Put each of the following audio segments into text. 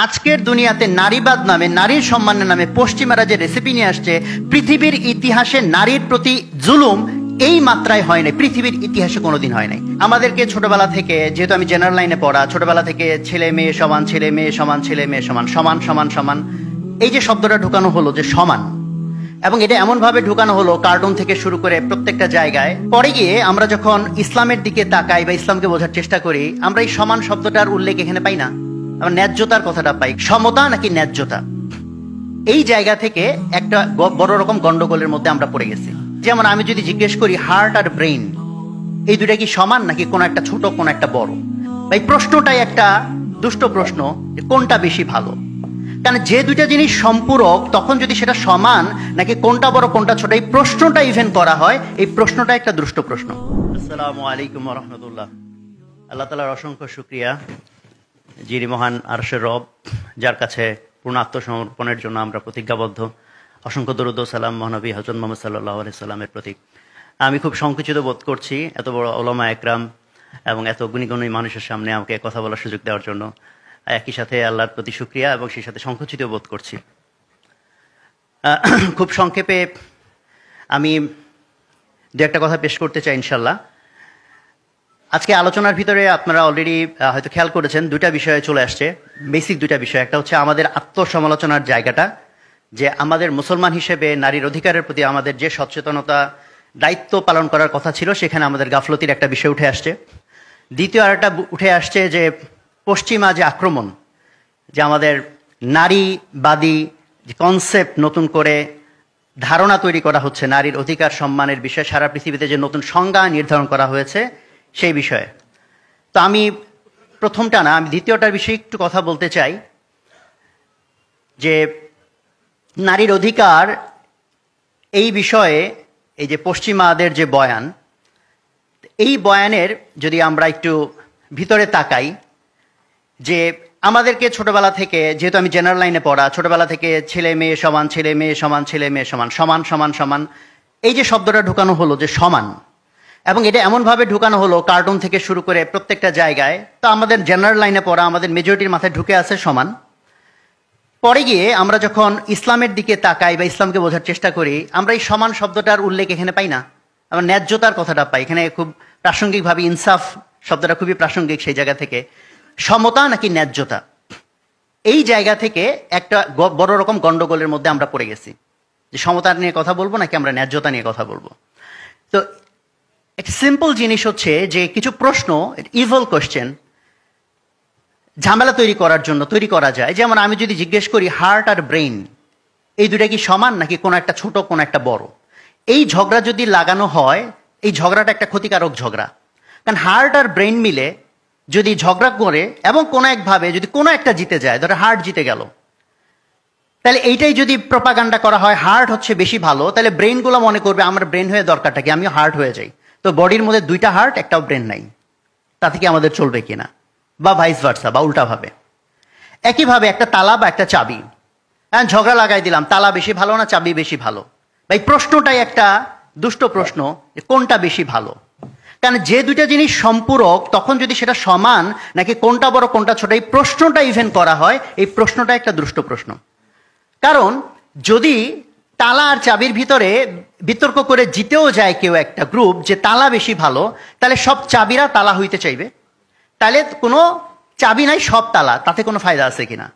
আজকের দুনিয়াতে নারীবাদ নামে, নারীর সম্মানের নামে পশ্চিমারা যে রেসিপি নিয়ে আসছে, পৃথিবীর ইতিহাসে নারীর প্রতি জুলুম এই মাত্রায় হয় নাই, পৃথিবীর ইতিহাসে কোনোদিন হয় নাই। আমাদেরকে ছোটবেলা থেকে, যেহেতু আমি জেনারেল লাইনে পড়া, ছোটবেলা থেকে ছেলে মেয়ে সমান, ছেলে মেয়ে সমান, ছেলে মেয়ে সমান, সমান সমান সমান, এই যে শব্দটা ঢুকানো হলো যে সমান, এবং এটা এমনভাবে ঢুকানো হলো কার্টুন থেকে শুরু করে প্রত্যেকটা জায়গায়। পরে গিয়ে আমরা যখন ইসলামের দিকে তাকাই বা ইসলামকে বোঝার চেষ্টা করি, আমরা এই সমান শব্দটার উল্লেখ এখানে পাই না, আমরা ন্যায্যতার কথাটা পাই। সমতা নাকি ন্যায্যতা, এই জায়গা থেকে একটা বড় রকম গন্ডগোলের মধ্যে আমরা পড়ে গেছি। যেমন আমি যদি জিজ্ঞেস করি হার্ট আর ব্রেইন এই দুটা কি সমান নাকি কোন একটা ছোট কোন একটা বড়, এই প্রশ্নটাই একটা দুষ্ট প্রশ্ন যে কোনটা বেশি ভালো। কারণ যে দুইটা জিনিস সম্পূরক, তখন যদি সেটা সমান নাকি কোনটা বড় কোনটা ছোট, এই প্রশ্নটা ইভেন করা হয়, এই প্রশ্নটা একটা দুষ্ট প্রশ্ন। আসসালামু আলাইকুম ওয়া রাহমাতুল্লাহ। আল্লাহ তাআলার অসংখ্য শুকরিয়া, যিনি মহান আরশের রব, যার কাছে পূর্ণ আত্মসমর্পণের জন্য আমরা প্রতিজ্ঞাবদ্ধ। অসংখ্য দরুদ ও সালাম মহানবী হযরত মুহাম্মদ সাল্লাল্লাহু আলাইহি সাল্লামের প্রতি। আমি খুব সংকুচিত বোধ করছি এত বড় উলামা একরাম এবং এত গুণী মানুষের সামনে আমাকে কথা বলার সুযোগ দেওয়ার জন্য। একই সাথে আল্লাহর প্রতি শুকরিয়া এবং সেই সাথে সংকুচিত বোধ করছি। খুব সংক্ষেপে আমি দু একটা কথা পেশ করতে চাই ইনশাল্লাহ। আজকে আলোচনার ভিতরে আপনারা অলরেডি হয়তো খেয়াল করেছেন, দুইটা বিষয়ে চলে আসছে, বেসিক দুইটা বিষয়। একটা হচ্ছে আমাদের আত্মসমালোচনার জায়গাটা, যে আমাদের মুসলমান হিসেবে নারীর অধিকারের প্রতি আমাদের যে সচেতনতা, দায়িত্ব পালন করার কথা ছিল, সেখানে আমাদের গাফলতির একটা বিষয় উঠে আসছে। দ্বিতীয় আরেকটা উঠে আসছে যে পশ্চিমা যে আক্রমণ, যে আমাদের নারীবাদী যে কনসেপ্ট নতুন করে ধারণা তৈরি করা হচ্ছে নারীর অধিকার সম্মানের বিষয়ে, সারা পৃথিবীতে যে নতুন সংজ্ঞা নির্ধারণ করা হয়েছে সেই বিষয়ে। তো আমি প্রথমটা না, আমি দ্বিতীয়টার বিষয়ে একটু কথা বলতে চাই, যে নারীর অধিকার এই বিষয়ে এই যে পশ্চিমাদের যে বয়ান, এই বয়ানের যদি আমরা একটু ভিতরে তাকাই, যে আমাদেরকে ছোটবেলা থেকে, যেহেতু আমি জেনারেল লাইনে পড়া, ছোটবেলা থেকে ছেলে মেয়ে সমান, ছেলে মেয়ে সমান, ছেলে মেয়ে সমান, সমান সমান সমান, এই যে শব্দটা ঢুকানো হলো যে সমান, এবং এটা এমনভাবে ঢুকানো হলো কার্টুন থেকে শুরু করে প্রত্যেকটা জায়গায়। তো আমাদের জেনারেল লাইনে পড়া, আমাদের মেজরিটির মাথায় ঢুকে আছে সমান। পরে গিয়ে আমরা যখন ইসলামের দিকে তাকাই বা ইসলামকে বোঝার চেষ্টা করি, আমরা এই সমান শব্দটার উল্লেখ এখানে পাই না, আমরা ন্যায্যতার কথাটা পাই। এখানে খুব প্রাসঙ্গিকভাবে ইনসাফ শব্দটা খুবই প্রাসঙ্গিক, সেই জায়গা থেকে সমতা নাকি ন্যায্যতা, এই জায়গা থেকে একটা বড় রকম গন্ডগোলের মধ্যে আমরা পড়ে গেছি, যে সমতা নিয়ে কথা বলবো নাকি আমরা ন্যায্যতা নিয়ে কথা বলবো। তো একটা সিম্পল জিনিস হচ্ছে যে কিছু প্রশ্ন, ইভল কোয়েশ্চেন, ঝামেলা তৈরি করার জন্য তৈরি করা যায়। যেমন আমি যদি জিজ্ঞেস করি হার্ট আর ব্রেইন এই দুটা কি সমান নাকি কোনো একটা ছোট কোনো একটা বড়, এই ঝগড়া যদি লাগানো হয়, এই ঝগড়াটা একটা ক্ষতিকারক ঝগড়া। কারণ হার্ট আর ব্রেইন মিলে যদি ঝগড়া করে এবং কোনো একভাবে যদি কোনো একটা জিতে যায়, ধরো হার্ট জিতে গেল, তাহলে এইটাই যদি প্রপাগান্ডা করা হয় হার্ট হচ্ছে বেশি ভালো, তাহলে ব্রেইনগুলো মনে করবে আমার ব্রেন হয়ে দরকারটা কি, আমিও হার্ট হয়ে যাই। তো বডির মধ্যে দুইটা হার্ট একটাও ব্রেন নাই, তাতে কি আমাদের চলবে কিনা, বা ভাইস ভার্সা বা উল্টাভাবে। একইভাবে একটা তালা বা একটা চাবি, ঝগড়া লাগাই দিলাম, তালা বেশি ভালো না চাবি বেশি ভালো, এই প্রশ্নটাই একটা দুষ্ট প্রশ্ন যে কোনটা বেশি ভালো। কারণ যে দুইটা জিনিস সম্পূরক, তখন যদি সেটা সমান নাকি কোনটা বড় কোনটা ছোট, এই প্রশ্নটা ইভেন করা হয়, এই প্রশ্নটা একটা দুষ্ট প্রশ্ন। কারণ যদি তালা আর চাবির ভিতরে বিতর্ক করে জিতেও যায় কেউ একটা গ্রুপ যে তালা বেশি ভালো, তাহলে সব চাবিরা তালা হইতে চাইবে, তাহলে কোনো চাবি নাই সব তালা, তাতে কোনো ফায়দা আছে কিনা।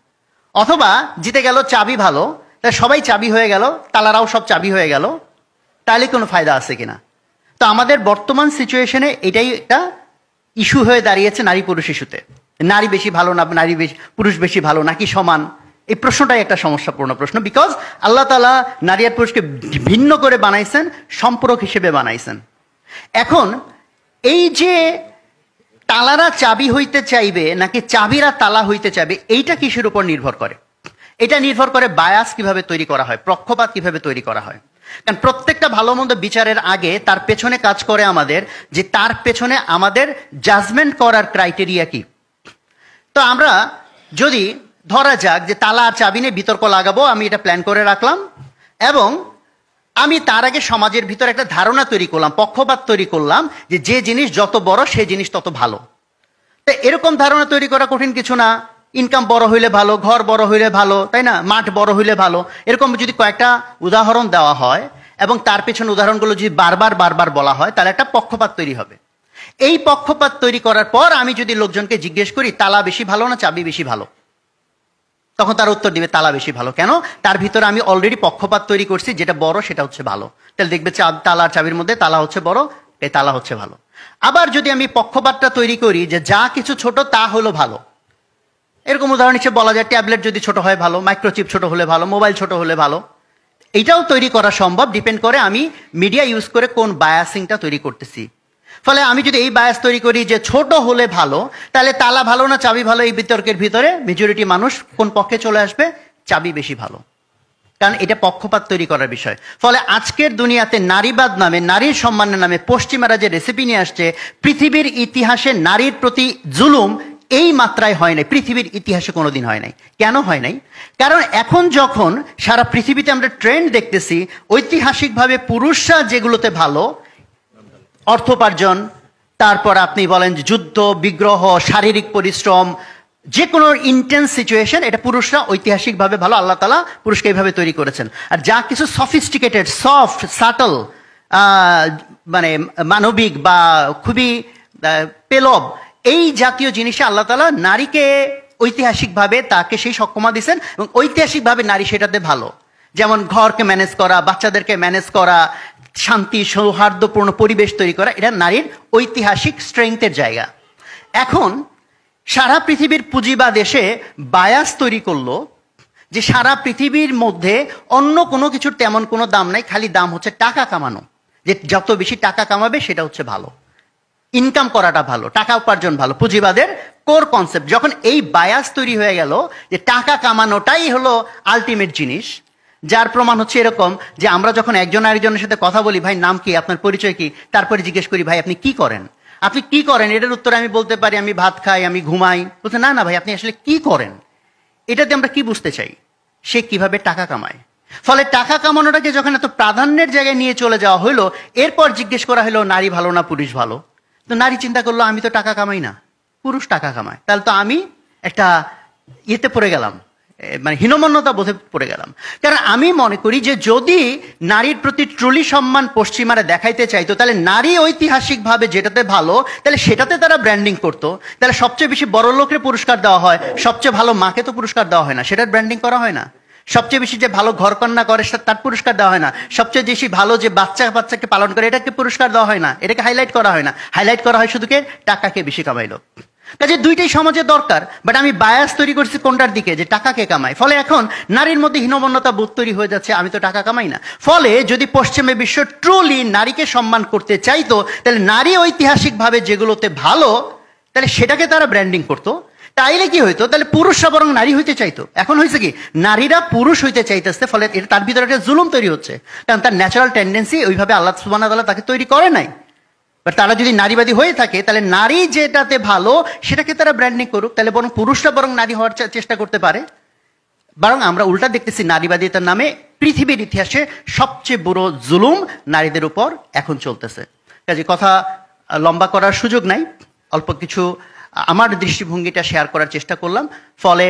অথবা জিতে গেল চাবি ভালো, তাহলে সবাই চাবি হয়ে গেল, তালারাও সব চাবি হয়ে গেল, তাহলে কোনো ফায়দা আছে কিনা। তো আমাদের বর্তমান সিচুয়েশনে এটাই একটা ইস্যু হয়ে দাঁড়িয়েছে নারী পুরুষ ইস্যুতে। নারী বেশি ভালো না নারী পুরুষ বেশি ভালো নাকি সমান, এই প্রশ্নটাই একটা সমস্যাপূর্ণ প্রশ্ন। বিকজ আল্লাহ তাআলা নারী আর পুরুষকে ভিন্ন করে বানাইছেন, সম্পূরক হিসেবে বানাইছেন। এখন এই যে তালারা চাবি হইতে চাইবে নাকি চাবিরা তালা হইতে চাইবে, এইটা কিসের উপর নির্ভর করে? এটা নির্ভর করে বায়াস কিভাবে তৈরি করা হয়, পক্ষপাত কিভাবে তৈরি করা হয়। কারণ প্রত্যেকটা ভালো মন্দ বিচারের আগে তার পেছনে কাজ করে আমাদের, যে তার পেছনে আমাদের জাজমেন্ট করার ক্রাইটেরিয়া কি। তো আমরা যদি ধরা যাক যে তালা আর চাবি নিয়ে বিতর্ক লাগাবো, আমি এটা প্ল্যান করে রাখলাম, এবং আমি তার আগে সমাজের ভিতরে একটা ধারণা তৈরি করলাম, পক্ষপাত তৈরি করলাম, যে যে জিনিস যত বড় সে জিনিস তত ভালো। তো এরকম ধারণা তৈরি করা কঠিন কিছু না। ইনকাম বড় হইলে ভালো, ঘর বড় হইলে ভালো, তাই না, মাঠ বড় হইলে ভালো, এরকম যদি কয়েকটা উদাহরণ দেওয়া হয় এবং তার পেছনে উদাহরণগুলো যদি বারবার বারবার বলা হয়, তাহলে একটা পক্ষপাত তৈরি হবে। এই পক্ষপাত তৈরি করার পর আমি যদি লোকজনকে জিজ্ঞেস করি তালা বেশি ভালো না চাবি বেশি ভালো, তখন তার উত্তর দিবে তালা বেশি ভালো। কেন? তার ভিতরে আমি অলরেডি পক্ষপাত তৈরি করছি, যেটা বড় সেটা হচ্ছে ভালো। তাহলে দেখবে তালা আর চাবির মধ্যে তালা হচ্ছে বড়, এই তালা হচ্ছে ভালো। আবার যদি আমি পক্ষপাতটা তৈরি করি যে যা কিছু ছোট তা হলো ভালো, এরকম উদাহরণ হিসেবে বলা যায় ট্যাবলেট যদি ছোট হয় ভালো, মাইক্রোচিপ ছোট হলে ভালো, মোবাইল ছোট হলে ভালো। এইটাও তৈরি করা সম্ভব, ডিপেন্ড করে আমি মিডিয়া ইউজ করে কোন বায়াসিংটা তৈরি করতেছি। ফলে আমি যদি এই বায়াস তৈরি করি যে ছোট হলে ভালো, তাহলে তালা ভালো না চাবি ভালো, এই বিতর্কের ভিতরে মেজরিটি মানুষ কোন পক্ষে চলে আসবে? চাবি বেশি ভালো, কারণ এটা পক্ষপাত তৈরি করার বিষয়। ফলে আজকের দুনিয়াতে নারীবাদ নামে, নারীর সম্মানের নামে পশ্চিমারা যে রেসিপি নিয়ে আসছে, পৃথিবীর ইতিহাসে নারীর প্রতি জুলুম এই মাত্রায় হয় নাই, পৃথিবীর ইতিহাসে কোনোদিন হয় নাই। কেন হয় নাই? কারণ এখন যখন সারা পৃথিবীতে আমরা ট্রেন্ড দেখতেছি, ঐতিহাসিকভাবে পুরুষরা যেগুলোতে ভালো, অর্থোপার্জন, তারপর আপনি বলেন যুদ্ধ বিগ্রহ, শারীরিক পরিশ্রম, যে কোনো ইন্টেন্স সিচুয়েশন, এটা পুরুষরা ঐতিহাসিকভাবে ভালো। আল্লাহ তাআলা পুরুষকে এইভাবে তৈরি করেছেন। আর যা কিছু সফিস্টিকেটেড, সফট, সাটল, মানে মানবিক বা খুবই পেলব, এই জাতীয় জিনিসে আল্লাহ তাআলা নারীকে ঐতিহাসিকভাবে তাকে সেই সক্ষমতা দিয়েছেন এবং ঐতিহাসিকভাবে নারী সেটাতে ভালো। যেমন ঘরকে ম্যানেজ করা, বাচ্চাদেরকে ম্যানেজ করা, শান্তি সৌহার্দ্যপূর্ণ পরিবেশ তৈরি করা, এটা নারীর ঐতিহাসিক স্ট্রেংথের জায়গা। এখন সারা পৃথিবীর পুঁজিবাদ এসে বায়াস তৈরি করলো যে সারা পৃথিবীর মধ্যে অন্য কোনো কিছুর তেমন কোনো দাম নাই, খালি দাম হচ্ছে টাকা কামানো, যে যত বেশি টাকা কামাবে সেটা হচ্ছে ভালো, ইনকাম করাটা ভালো, টাকা উপার্জন ভালো। পুঁজিবাদের কোর কনসেপ্ট যখন এই বায়াস তৈরি হয়ে গেল যে টাকা কামানোটাই হলো আলটিমেট জিনিস, যার প্রমাণ হচ্ছে এরকম যে আমরা যখন একজন আরেকজনের সাথে কথা বলি, ভাই নাম কি, আপনার পরিচয় কি, তারপরে জিজ্ঞেস করি ভাই আপনি কি করেন, আপনি কি করেন, এটার উত্তরে আমি বলতে পারি আমি ভাত খাই, আমি ঘুমাই। বলতে না না ভাই আপনি আসলে কি করেন, এটাতে আমরা কি বুঝতে চাই? সে কিভাবে টাকা কামায়। ফলে টাকা কামানোটাকে যখন এত প্রাধান্যের জায়গায় নিয়ে চলে যাওয়া হলো, এরপর জিজ্ঞেস করা হলো নারী ভালো না পুরুষ ভালো, তো নারী চিন্তা করলো আমি তো টাকা কামাই না, পুরুষ টাকা কামায়, তাহলে তো আমি একটা ইয়েতে পড়ে গেলাম, মানে হীনমন্যতা বোধে পড়ে গেলাম। কারণ আমি মনে করি যে যদি নারীর প্রতি ট্রুলি সম্মান পশ্চিমারা দেখাইতে চাইতো, তাহলে নারী ঐতিহাসিকভাবে যেটাতে ভালো, তাহলে সেটাতে তারা ব্র্যান্ডিং করতো। তাহলে সবচেয়ে বেশি বড় লোকের পুরস্কার দেওয়া হয়, সবচেয়ে ভালো মাকে তো পুরস্কার দেওয়া হয় না, সেটার ব্র্যান্ডিং করা হয় না। সবচেয়ে বেশি যে ভালো ঘরকন্যা করে তার পুরস্কার দেওয়া হয় না। সবচেয়ে বেশি ভালো যে বাচ্চাকে পালন করে এটাকে পুরস্কার দেওয়া হয় না, এটাকে হাইলাইট করা হয় না। হাইলাইট করা হয় শুধু কে? টাকাকে বেশি কামাইলো। কাজে দুইটাই সমাজে দরকার, বাট আমি বায়াস তৈরি করছি কোনটার দিকে? যে টাকাকে কামাই। ফলে এখন নারীর মধ্যে হীনমন্যতা বোধ তৈরি হয়ে যাচ্ছে, আমি তো টাকা কামাই না। ফলে যদি পশ্চিমে বিশ্ব ট্রুলি নারীকে সম্মান করতে চাইতো, তাহলে নারী ঐতিহাসিকভাবে যেগুলোতে ভালো, তাহলে সেটাকে তারা ব্র্যান্ডিং করতো। তাইলে কি হইতো? তাহলে পুরুষরা বরং নারী হইতে চাইতো। এখন হয়েছে কি, নারীরা পুরুষ হইতে চাইতেছে, ফলে এটা তার ভিতরে একটা জুলুম তৈরি হচ্ছে, কারণ তার ন্যাচারাল টেন্ডেন্সি ওইভাবে আল্লাহ সুবহানাহু ওয়া তাআলা তাকে তৈরি করে নাই। বাট তারা যদি নারীবাদী হয়ে থাকে, তাহলে নারী যেটাতে ভালো সেটাকে তারা ব্র্যান্ডিং করুক, তাহলে বরং পুরুষরা বরং নারী হওয়ার চেষ্টা করতে পারে। বরং আমরা উল্টা দেখতেছি, নারীবাদিতার নামে পৃথিবীর ইতিহাসে সবচেয়ে বড় জুলুম নারীদের উপর এখন চলতেছে। কাজে কথা লম্বা করার সুযোগ নাই, অল্প কিছু আমার দৃষ্টিভঙ্গিটা শেয়ার করার চেষ্টা করলাম। ফলে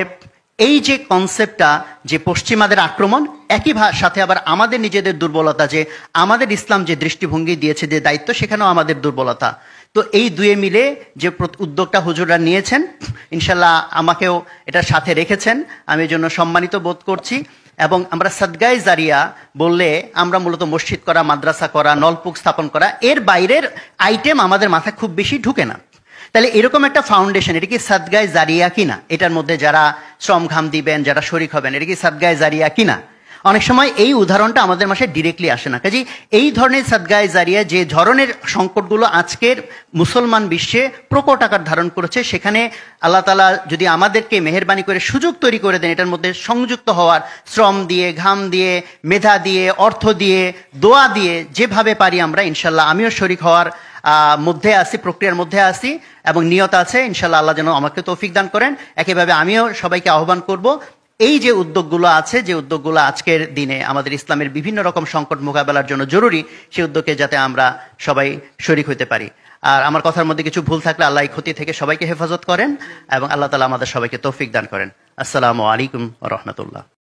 এই যে কনসেপ্টটা, যে পশ্চিমাদের আক্রমণ, একই সাথে আবার আমাদের নিজেদের দুর্বলতা, যে আমাদের ইসলাম যে দৃষ্টিভঙ্গি দিয়েছে, যে দায়িত্ব, সেখানেও আমাদের দুর্বলতা। তো এই দুয়ে মিলে যে উদ্যোগটা হুজুররা নিয়েছেন, ইনশাল্লাহ আমাকেও এটার সাথে রেখেছেন, আমি এই জন্য সম্মানিত বোধ করছি। এবং আমরা সাদগায়ে জারিয়া বললে আমরা মূলত মসজিদ করা, মাদ্রাসা করা, নলকূপ স্থাপন করা, এর বাইরের আইটেম আমাদের মাথায় খুব বেশি ঢুকে না। তাহলে এরকম একটা ফাউন্ডেশন, এটা কি সাদগায়ে জারিয়া কিনা, এটার মধ্যে যারা শ্রম ঘাম দিবেন, যারা শরীক হবেন, এটা কি সাদগায়ে জারিয়া কিনা? অনেক সময় এই উদাহরণটা আমাদের মাঝে ডিরেক্টলি আসে না। কাজে এই ধরনের সাদগায়ে জারিয়া, যে ধরনের সংকটগুলো আজকের মুসলমান বিশ্বে প্রকট আকার ধারণ করেছে, সেখানে আল্লাহ তাআলা যদি আমাদেরকে মেহেরবানি করে সুযোগ তৈরি করে দেন এটার মধ্যে সংযুক্ত হওয়ার, শ্রম দিয়ে, ঘাম দিয়ে, মেধা দিয়ে, অর্থ দিয়ে, দোয়া দিয়ে, যেভাবে পারি আমরা ইনশাল্লাহ, আমিও শরীক হওয়ার মধ্যে আসি, প্রক্রিয়ার মধ্যে আসি এবং নিয়ত আছে। ইনশাল্লাহ আল্লাহ যেন আমাকে তৌফিক দান করেন। একইভাবে আমিও সবাইকে আহ্বান করব, এই যে উদ্যোগগুলো আছে, যে উদ্যোগগুলো আজকের দিনে আমাদের ইসলামের বিভিন্ন রকম সংকট মোকাবেলার জন্য জরুরি, সেই উদ্যোগে যাতে আমরা সবাই শরীক হতে পারি। আর আমার কথার মধ্যে কিছু ভুল থাকলে আল্লাহ এই ক্ষতি থেকে সবাইকে হেফাজত করেন এবং আল্লাহ তাআলা আমাদের সবাইকে তৌফিক দান করেন। আসসালামু আলাইকুম ওয়া রাহমাতুল্লাহ।